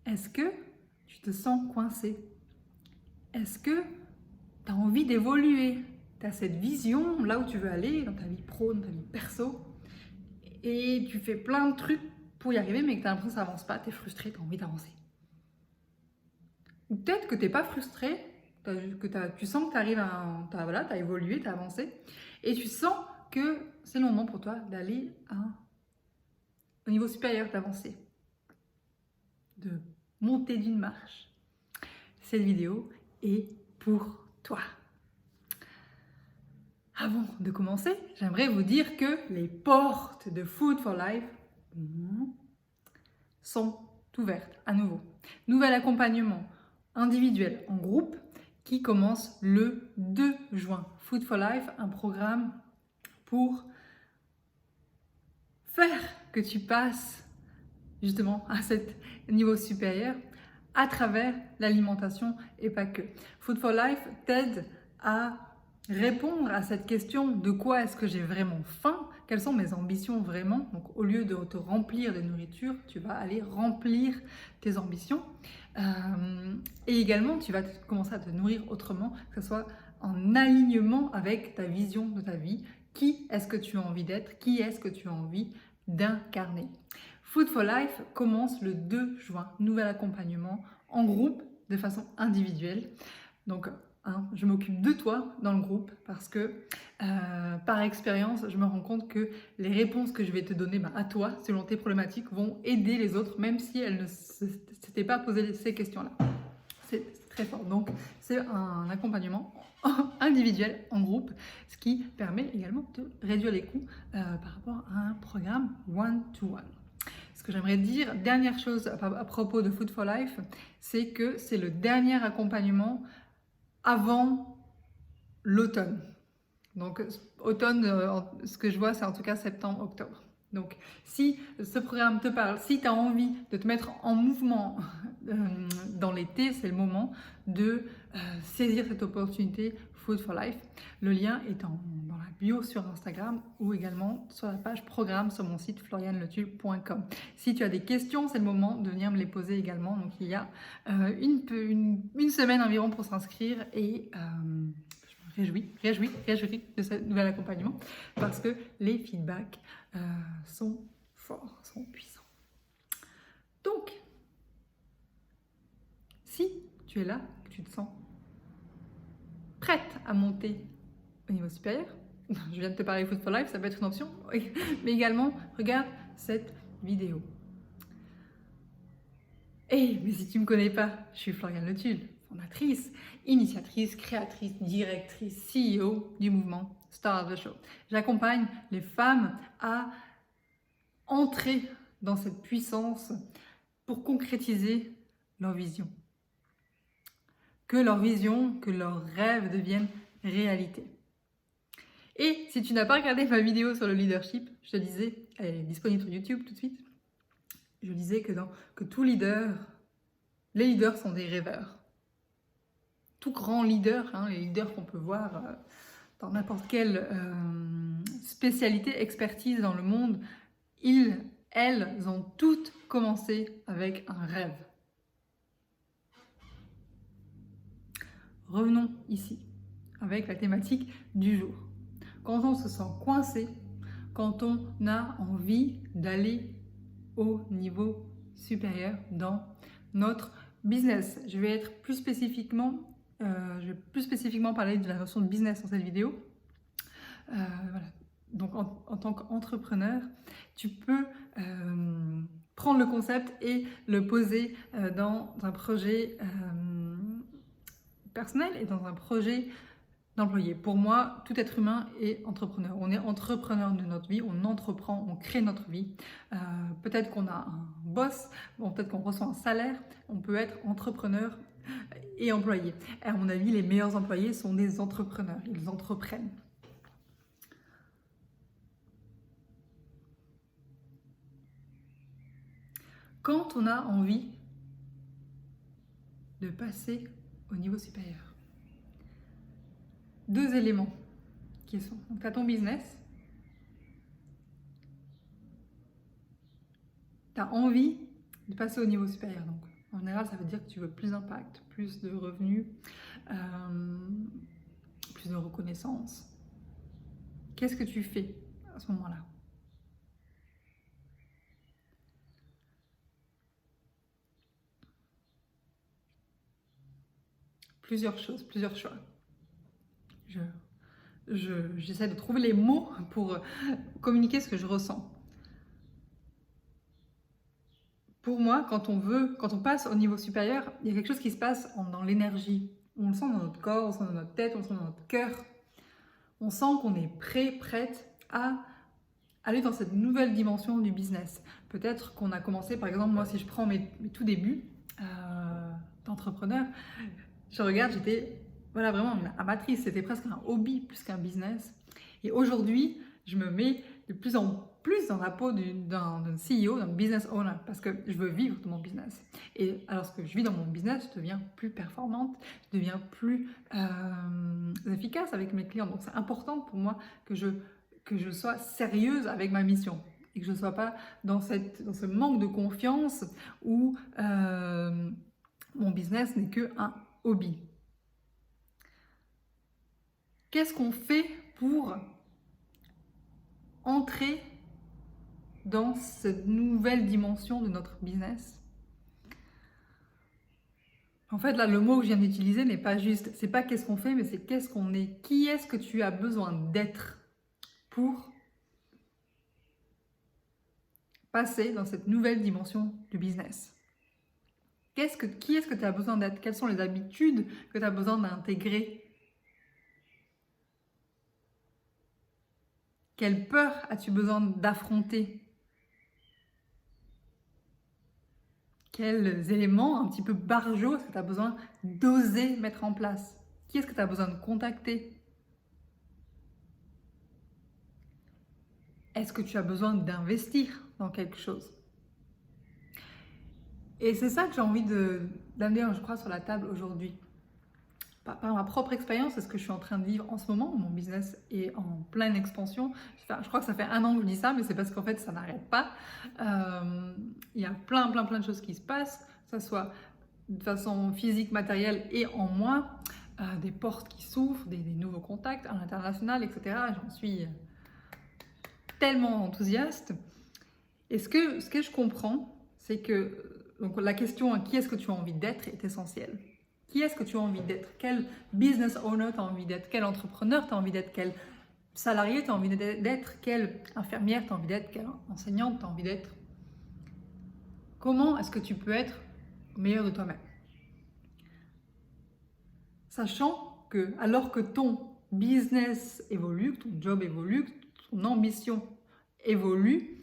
Est-ce que tu te sens coincé? Est-ce que tu as envie d'évoluer? Tu as cette vision là où tu veux aller, dans ta vie pro, dans ta vie perso, et tu fais plein de trucs pour y arriver, mais que tu as l'impression que ça avance pas, tu es frustré, tu as envie d'avancer. Ou peut-être que tu n'es pas frustré, tu sens que tu arrives t'as évolué, tu as avancé, et tu sens que c'est le moment pour toi d'aller au niveau supérieur, d'avancer, de monter d'une marche. Cette vidéo est pour toi. Avant de commencer, j'aimerais vous dire que les portes de Food for Life sont ouvertes à nouveau. Nouvel accompagnement individuel en groupe qui commence le 2 juin. Food for Life, un programme pour faire que tu passes justement à ce niveau supérieur à travers l'alimentation et pas que. Food for Life t'aide à répondre à cette question de quoi est-ce que j'ai vraiment faim, quelles sont mes ambitions vraiment. Donc au lieu de te remplir de nourriture, tu vas aller remplir tes ambitions. Et également, tu vas commencer à te nourrir autrement, que ce soit en alignement avec ta vision de ta vie. Qui est-ce que tu as envie d'être? Qui est-ce que tu as envie d'incarner? Food for Life commence le 2 juin. Nouvel accompagnement en groupe de façon individuelle. Donc, je m'occupe de toi dans le groupe parce que par expérience, je me rends compte que les réponses que je vais te donner à toi, selon tes problématiques, vont aider les autres, même si elles ne s'étaient pas posé ces questions-là. C'est très fort. Donc, c'est un accompagnement individuel en groupe, ce qui permet également de réduire les coûts par rapport à un programme one-to-one. Ce que j'aimerais dire, dernière chose à propos de Food for Life, c'est que c'est le dernier accompagnement avant l'automne. Donc automne, ce que je vois, c'est en tout cas septembre, octobre. Donc si ce programme te parle, si tu as envie de te mettre en mouvement dans l'été, c'est le moment de saisir cette opportunité Food for Life. Le lien est dans la bio sur Instagram ou également sur la page programme sur mon site florianeletulle.com. Si tu as des questions, c'est le moment de venir me les poser également. Donc il y a une semaine environ pour s'inscrire et réjouis de ce nouvel accompagnement parce que les feedbacks sont forts, sont puissants. Donc, si tu es là, que tu te sens prête à monter au niveau supérieur, je viens de te parler Food for Life, ça peut être une option, mais également, regarde cette vidéo. Mais si tu ne me connais pas, je suis Floriane Letulle, fondatrice, initiatrice, créatrice, directrice, CEO du mouvement Star of the Show. J'accompagne les femmes à entrer dans cette puissance pour concrétiser leur vision. Que leur vision, que leurs rêves deviennent réalité. Et si tu n'as pas regardé ma vidéo sur le leadership, je te disais, elle est disponible sur YouTube tout de suite, je disais que tout leader, les leaders sont des rêveurs. Tout grand leader, les leaders qu'on peut voir dans n'importe quelle spécialité, expertise dans le monde, elles ont toutes commencé avec un rêve. Revenons ici avec la thématique du jour. Quand on se sent coincé, quand on a envie d'aller au niveau supérieur dans notre business. Je vais plus spécifiquement parler de la notion de business dans cette vidéo. Voilà. Donc en tant qu'entrepreneur, tu peux prendre le concept et le poser dans un projet personnel et dans un projet d'employé. Pour moi, tout être humain est entrepreneur. On est entrepreneur de notre vie, on entreprend, on crée notre vie. Peut-être qu'on a un boss, peut-être qu'on reçoit un salaire, on peut être entrepreneur et employé. Et à mon avis, les meilleurs employés sont des entrepreneurs, ils entreprennent. Quand on a envie de passer au niveau supérieur, deux éléments qui sont, tu as ton business, tu as envie de passer au niveau supérieur, donc général, ça veut dire que tu veux plus d'impact, plus de revenus, plus de reconnaissance. Qu'est-ce que tu fais à ce moment-là? Plusieurs choses, plusieurs choix. J'essaie de trouver les mots pour communiquer ce que je ressens. Pour moi, quand on passe au niveau supérieur, il y a quelque chose qui se passe dans l'énergie. On le sent dans notre corps, on le sent dans notre tête, on le sent dans notre cœur. On sent qu'on est prête à aller dans cette nouvelle dimension du business. Peut-être qu'on a commencé, par exemple, moi, si je prends mes tout débuts d'entrepreneur, je regarde, j'étais vraiment une amatrice, c'était presque un hobby plus qu'un business. Et aujourd'hui, je me mets de plus en plus dans la peau d'un CEO, d'un business owner, parce que je veux vivre de mon business. Et alors que je vis dans mon business, je deviens plus performante, je deviens plus efficace avec mes clients. Donc c'est important pour moi que je sois sérieuse avec ma mission et que je ne sois pas dans ce manque de confiance où mon business n'est qu'un hobby. Qu'est-ce qu'on fait pour entrer dans cette nouvelle dimension de notre business? En fait, là, le mot que je viens d'utiliser n'est pas juste. C'est pas qu'est-ce qu'on fait, mais c'est qu'est-ce qu'on est. Qui est-ce que tu as besoin d'être pour passer dans cette nouvelle dimension du business? Qui est-ce que tu as besoin d'être? Quelles sont les habitudes que tu as besoin d'intégrer? Quelle peur as-tu besoin d'affronter? Quels éléments un petit peu barjots est-ce que tu as besoin d'oser mettre en place? Qui est-ce que tu as besoin de contacter? Est-ce que tu as besoin d'investir dans quelque chose? Et c'est ça que j'ai envie d'amener, je crois, sur la table aujourd'hui. Par ma propre expérience, c'est ce que je suis en train de vivre en ce moment. Mon business est en pleine expansion. Je crois que ça fait 1 an que je dis ça, mais c'est parce qu'en fait, ça n'arrête pas. Il y a plein de choses qui se passent, que ce soit de façon physique, matérielle et en moi. Des portes qui s'ouvrent, des nouveaux contacts à l'international, etc. J'en suis tellement enthousiaste. Et ce que je comprends, c'est que donc la question qui est-ce que tu as envie d'être est essentielle. Qui est-ce que tu as envie d'être? Quel business owner tu as envie d'être? Quel entrepreneur tu as envie d'être? Quel salarié tu as envie d'être? Quelle infirmière tu as envie d'être? Quelle enseignante tu as envie d'être? Comment est-ce que tu peux être meilleur de toi-même? Sachant que, alors que ton business évolue, ton job évolue, ton ambition évolue,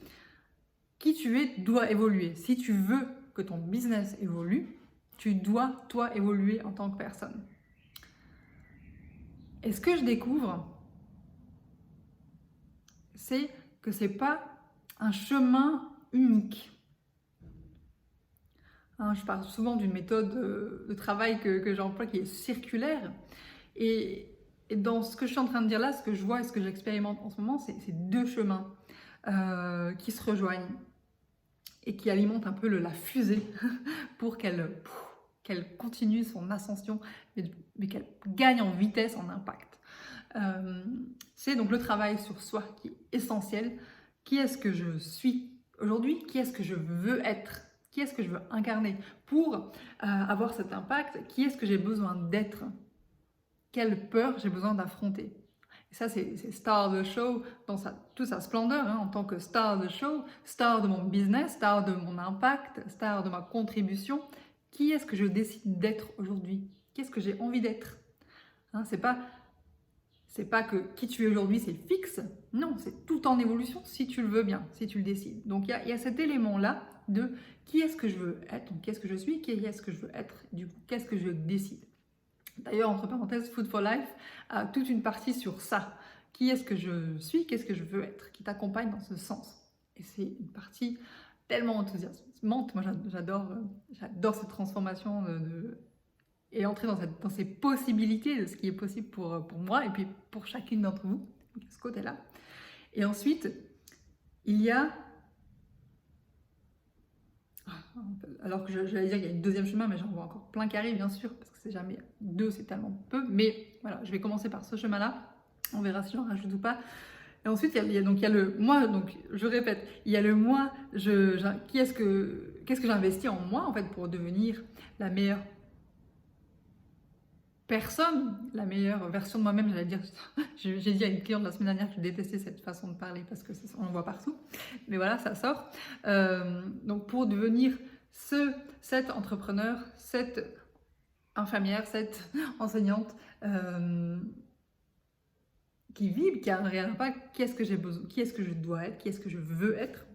qui tu es doit évoluer. Si tu veux que ton business évolue, tu dois, toi, évoluer en tant que personne. Et ce que je découvre, c'est que ce n'est pas un chemin unique. Je parle souvent d'une méthode de travail que j'emploie qui est circulaire. Et dans ce que je suis en train de dire là, ce que je vois et ce que j'expérimente en ce moment, c'est 2 chemins qui se rejoignent et qui alimentent un peu la fusée pour qu'elle continue son ascension, mais qu'elle gagne en vitesse, en impact. C'est donc le travail sur soi qui est essentiel. Qui est-ce que je suis aujourd'hui? Qui est-ce que je veux être? Qui est-ce que je veux incarner pour avoir cet impact? Qui est-ce que j'ai besoin d'être? Quelle peur j'ai besoin d'affronter? Et ça, c'est star de show dans toute sa splendeur, en tant que star de show, star de mon business, star de mon impact, star de ma contribution. Qui est-ce que je décide d'être aujourd'hui? Qu'est-ce que j'ai envie d'être? C'est pas que qui tu es aujourd'hui, c'est fixe. Non, c'est tout en évolution si tu le veux bien, si tu le décides. Donc il y a cet élément-là de qui est-ce que je veux être, donc qu'est-ce que je suis, qui est-ce que je veux être, du coup, qu'est-ce que je décide. D'ailleurs, entre parenthèses, Food for Life a toute une partie sur ça. Qui est-ce que je suis, qu'est-ce que je veux être, qui t'accompagne dans ce sens. Et c'est une partie tellement enthousiasmante. Moi, j'adore cette transformation et entrer dans ces possibilités de ce qui est possible pour moi et puis pour chacune d'entre vous, ce côté-là. Et ensuite, il y a alors que j'allais dire qu'il y a une deuxième chemin, mais j'en vois encore plein qui arrivent, bien sûr, parce que c'est jamais deux, c'est tellement peu. Mais voilà, je vais commencer par ce chemin-là. On verra si j'en rajoute ou pas. Et ensuite, il y a le moi, donc je répète, il y a le moi, qu'est-ce que j'investis en moi, en fait, pour devenir la meilleure personne, la meilleure version de moi-même, j'allais dire. J'ai dit à une cliente la semaine dernière que je détestais cette façon de parler parce que on le voit partout. Mais voilà, ça sort. Donc pour devenir cette entrepreneur, cette infirmière, cette enseignante qui vibre, qui a un réel impact, qui est-ce que j'ai besoin, qui est-ce que je dois être, qui est-ce que je veux être.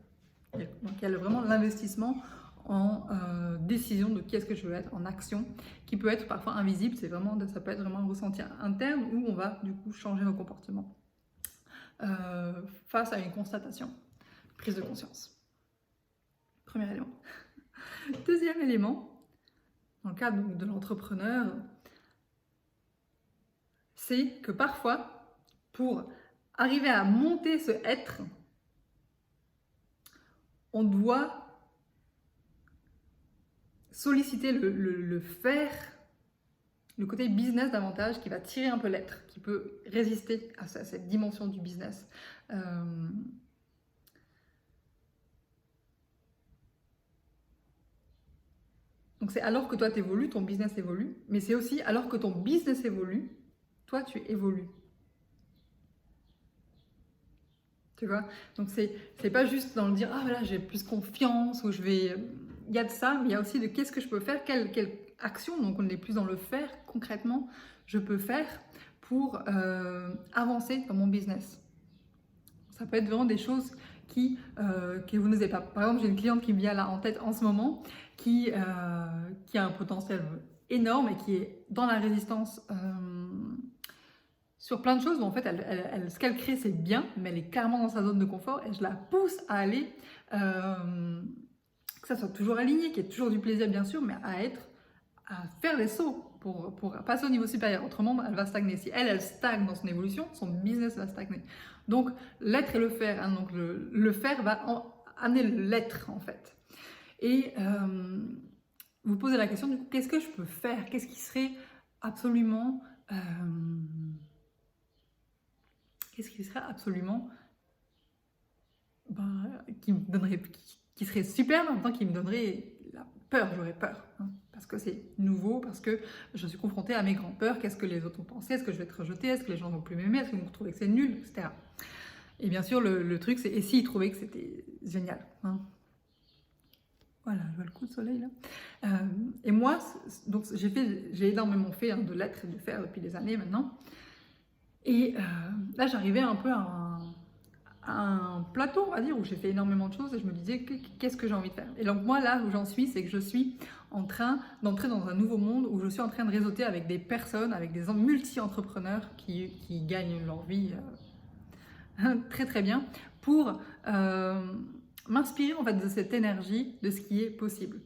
Donc il y a vraiment l'investissement en décision de qui est-ce que je veux être, en action, qui peut être parfois invisible, ça peut être vraiment un ressenti interne où on va du coup changer nos comportements face à une constatation, prise de conscience. Premier élément. Deuxième élément, dans le cadre de l'entrepreneur, c'est que parfois, pour arriver à monter ce être, on doit solliciter le faire, le côté business davantage, qui va tirer un peu l'être, qui peut résister à cette dimension du business. Donc c'est alors que toi t'évolues, ton business évolue, mais c'est aussi alors que ton business évolue, toi tu évolues. Tu vois? Donc c'est pas juste dans le dire, ah voilà, j'ai plus confiance, ou je vais... Il y a de ça, mais il y a aussi de qu'est-ce que je peux faire, quelle action, donc on est plus dans le faire, concrètement, je peux faire pour avancer dans mon business. Ça peut être vraiment des choses que vous n'osez pas. Par exemple, j'ai une cliente qui me vient là en tête en ce moment, qui a un potentiel énorme et qui est dans la résistance sur plein de choses où en fait ce qu'elle crée c'est bien, mais elle est carrément dans sa zone de confort et je la pousse à aller, que ça soit toujours aligné, qu'il y ait toujours du plaisir bien sûr, mais à faire des sauts pour passer au niveau supérieur. Autrement, elle va stagner. Si elle stagne dans son évolution, son business va stagner. Donc l'être et le faire, hein, donc le faire va amener l'être en fait. Et vous posez la question du coup, qu'est-ce que je peux faire? Qu'est-ce qui serait absolument... qui me donnerait, qui serait super, mais en même temps qui me donnerait la peur, j'aurais peur, hein, parce que c'est nouveau, parce que je suis confrontée à mes grandes peurs, qu'est-ce que les autres vont penser, est-ce que je vais être rejetée, est-ce que les gens vont plus m'aimer, est-ce qu'ils vont trouver que c'est nul, etc. Et bien sûr, le truc, c'est et s'ils trouvaient que c'était génial, hein. Voilà, je vois le coup de soleil là. Et moi, donc j'ai énormément fait hein, de l'être et de faire depuis des années maintenant. Et là, j'arrivais un peu à un plateau, on va dire, où j'ai fait énormément de choses et je me disais qu'est-ce que j'ai envie de faire. Et donc moi, là où j'en suis, c'est que je suis en train d'entrer dans un nouveau monde où je suis en train de réseauter avec des personnes, avec des multi-entrepreneurs qui gagnent leur vie très très bien pour m'inspirer en fait de cette énergie, de ce qui est possible.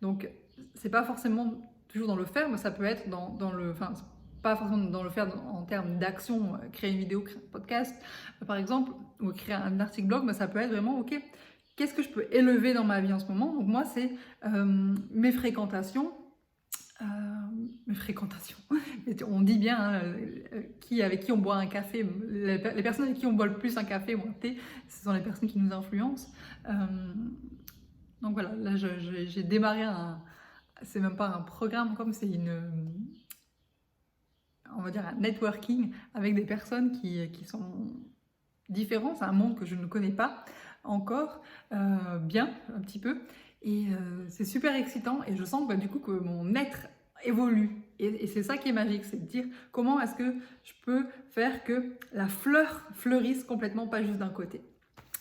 Donc c'est pas forcément toujours dans le faire, mais ça peut être dans le... Enfin, pas forcément dans le faire en termes d'action, créer une vidéo, créer un podcast, par exemple, ou créer un article blog, mais ça peut être vraiment, ok, qu'est-ce que je peux élever dans ma vie en ce moment? Donc moi, c'est mes fréquentations. On dit bien hein, avec qui on boit un café, les personnes avec qui on boit le plus un café ou un thé, ce sont les personnes qui nous influencent. Donc voilà, là j'ai démarré c'est même pas un programme, comme c'est on va dire un networking avec des personnes qui sont différentes. C'est un monde que je ne connais pas encore bien, un petit peu. Et c'est super excitant et je sens du coup que mon être évolue. Et c'est ça qui est magique, c'est de dire comment est-ce que je peux faire que la fleur fleurisse complètement, pas juste d'un côté.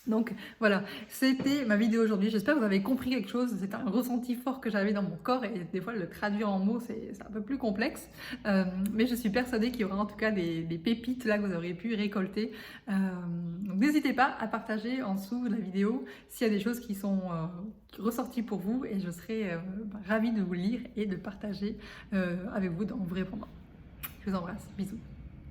Donc voilà, c'était ma vidéo aujourd'hui. J'espère que vous avez compris quelque chose. C'est un ressenti fort que j'avais dans mon corps et des fois le traduire en mots c'est un peu plus complexe. Mais je suis persuadée qu'il y aura en tout cas des pépites là que vous aurez pu récolter. Donc n'hésitez pas à partager en dessous de la vidéo s'il y a des choses qui sont ressorties pour vous et je serai ravie de vous lire et de partager avec vous en vous répondant. Je vous embrasse, bisous.